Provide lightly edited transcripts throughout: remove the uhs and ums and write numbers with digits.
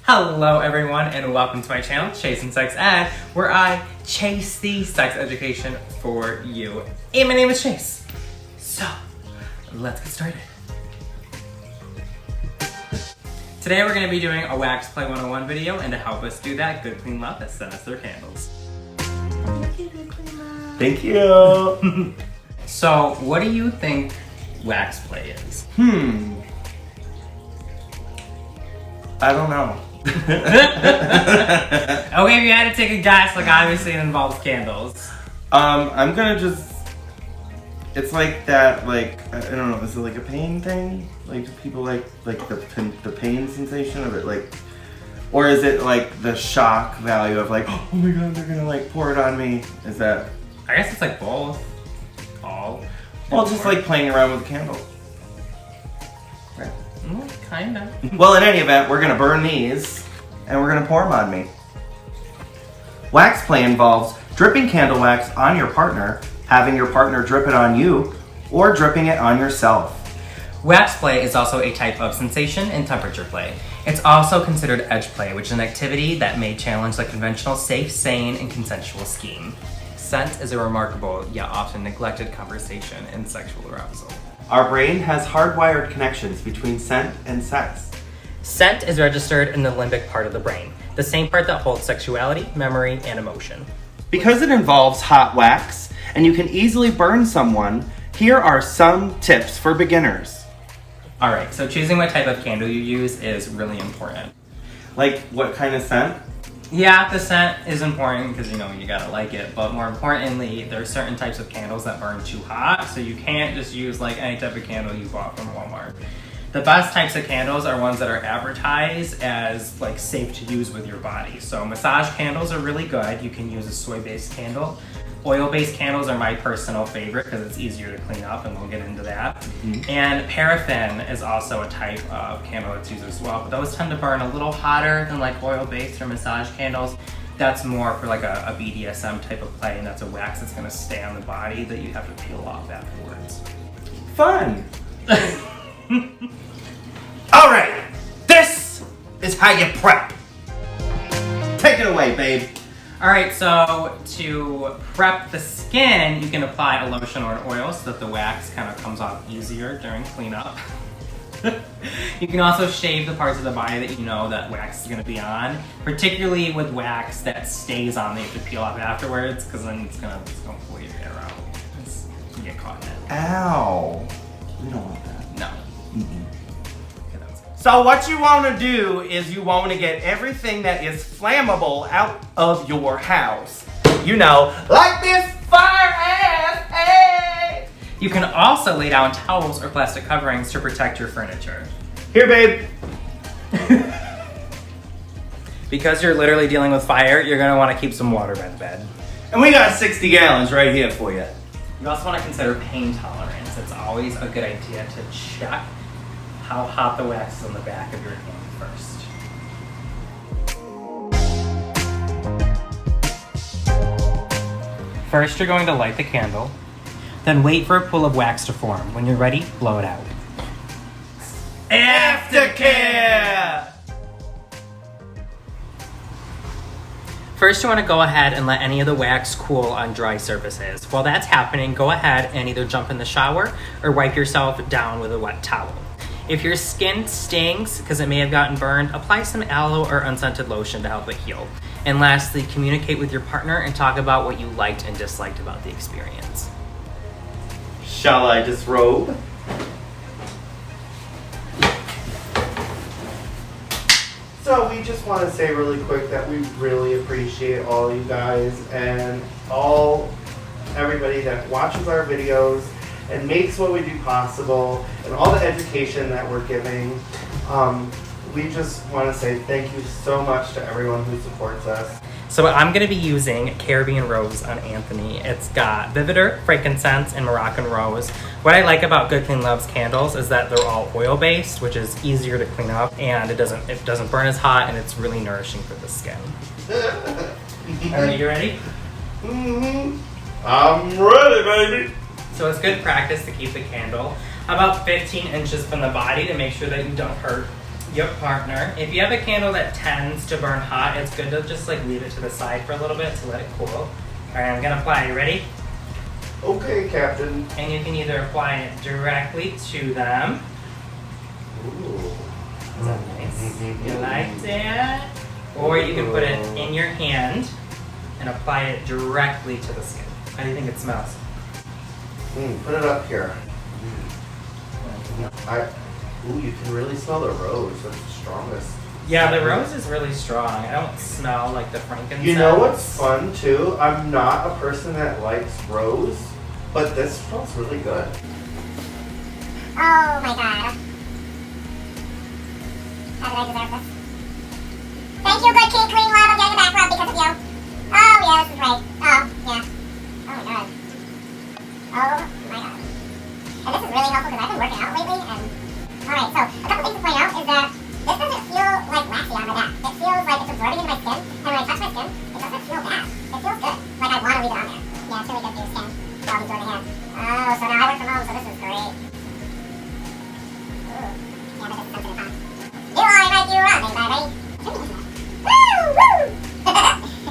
Hello everyone and welcome to my channel, Chasing Sex Ed, where I chase the sex education for you. And my name is Chase. So, let's get started. Today we're going to be doing a Wax Play 101 video, and to help us do that, Good Clean Love has sent us their candles. Thank you, Good Clean Love. Thank you. So, what do you think Wax Play is? I don't know. Okay, if you had to take a guess, like obviously it involves candles. I'm gonna just, it's like that, like, I don't know, is it like a pain thing? Like, do people like the pain sensation of it, like, or is it like the shock value of like, oh my god, they're gonna like pour it on me? Is that? I guess it's like both. All. Well, just like playing around with a candle. Right. Kinda. Well, in any event, we're gonna burn these, and we're gonna pour them on me. Wax play involves dripping candle wax on your partner, having your partner drip it on you, or dripping it on yourself. Wax play is also a type of sensation and temperature play. It's also considered edge play, which is an activity that may challenge the conventional safe, sane, and consensual scheme. Scent is a remarkable, yet often neglected conversation in sexual arousal. Our brain has hardwired connections between scent and sex. Scent is registered in the limbic part of the brain, the same part that holds sexuality, memory, and emotion. Because it involves hot wax, and you can easily burn someone, here are some tips for beginners. Alright, so choosing what type of candle you use is really important. Like, what kind of scent? Yeah, the scent is important because, you know, you gotta like it, but more importantly, there are certain types of candles that burn too hot, so you can't just use like any type of candle you bought from Walmart. The best types of candles are ones that are advertised as like safe to use with your body. So massage candles are really good. You can use a soy-based candle. Oil-based candles are my personal favorite because it's easier to clean up, and we'll get into that. And paraffin is also a type of candle that's used as well, but those tend to burn a little hotter than like oil-based or massage candles. That's more for like a BDSM type of play, and that's a wax that's gonna stay on the body that you have to peel off afterwards. Fun! Alright, this is how you prep. Take it away, babe. Alright, so to prep the skin, you can apply a lotion or an oil so that the wax kind of comes off easier during cleanup. You can also shave the parts of the body that you know that wax is going to be on, particularly with wax that stays on that you have to peel off afterwards, because then it's going to pull your hair out. You get caught in it. Ow. We don't want that. No. So what you want to do is you want to get everything that is flammable out of your house. You know, like this fire ass, hey! You can also lay down towels or plastic coverings to protect your furniture. Here, babe. Because you're literally dealing with fire, you're going to want to keep some water by the bed. And we got 60 gallons right here for you. You also want to consider pain tolerance. It's always a good idea to check how hot the wax is on the back of your hand first. First, you're going to light the candle, then wait for a pool of wax to form. When you're ready, blow it out. Aftercare! First, you want to go ahead and let any of the wax cool on dry surfaces. While that's happening, go ahead and either jump in the shower or wipe yourself down with a wet towel. If your skin stings because it may have gotten burned, apply some aloe or unscented lotion to help it heal. And lastly, communicate with your partner and talk about what you liked and disliked about the experience. Shall I disrobe? So we just want to say really quick that we really appreciate all you guys and everybody that watches our videos and makes what we do possible, and all the education that we're giving. We just want to say thank you so much to everyone who supports us. So I'm going to be using Caribbean Rose on Anthony. It's got Vivider, frankincense, and Moroccan Rose. What I like about Good Clean Love's candles is that they're all oil-based, which is easier to clean up, and it doesn't burn as hot, and it's really nourishing for the skin. Are you ready? I'm ready, baby. So it's good practice to keep the candle about 15 inches from the body to make sure that you don't hurt your partner. If you have a candle that tends to burn hot, it's good to just like leave it to the side for a little bit to let it cool. All right, I'm gonna apply. You ready? Okay, Captain. And you can either apply it directly to them. Ooh. Is that nice? You like that? Or you can put it in your hand and apply it directly to the skin. How do you think it smells? Put it up here. Ooh, you can really smell the rose. That's the strongest. Yeah, the rose is really strong. I don't smell like the frankincense. You know what's fun too? I'm not a person that likes rose, but this smells really good. Oh my god. How did I deserve this? Thank you, good King Queen Love. I'm getting a back rub because of you. Oh yeah, this is right. Oh, yeah. Oh my god. Oh my god. And this is really helpful because I've been working out lately and... Alright, so a couple things to point out is that this doesn't feel like waxy on my back. It feels like it's absorbing into my skin, and when I touch my skin, it doesn't feel bad. It feels good. Like I want to leave it on there. Yeah, it's really good for your skin. While I'm doing the hair. Oh, so now I work from home, so this is great. Ooh. Yeah, but this is sensitive, huh? You are like you are, baby. Woo! Woo!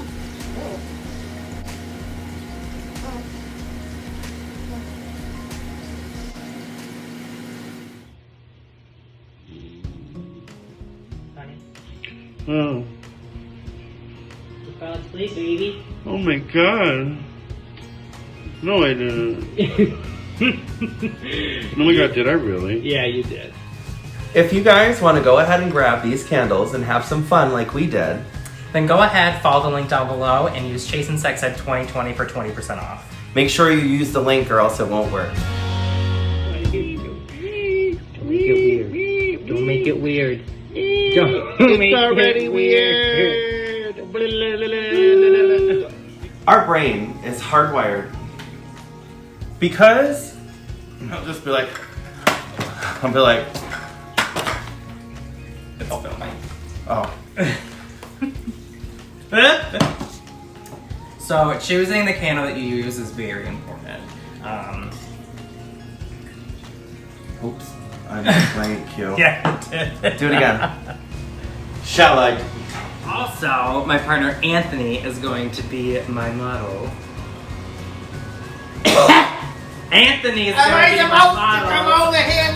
Honey, Oh. you fell asleep, baby. Oh my god. No, I didn't. Oh my god, did I really? Yeah, you did. If you guys want to go ahead and grab these candles and have some fun like we did, Then go ahead, follow the link down below, and use Chase and Sex at 2020 for 20% off. make sure you use the link or else it won't work. Don't make it weird. Don't make it weird. It's already weird. Our brain is hardwired because I'll just be like, It's filming. oh. So choosing the candle that you use is very important. Oops. I didn't play cue. Yeah. Do it again. Shall I? Also, my partner Anthony is going to be my model. Anthony is going to be my model. Come over here and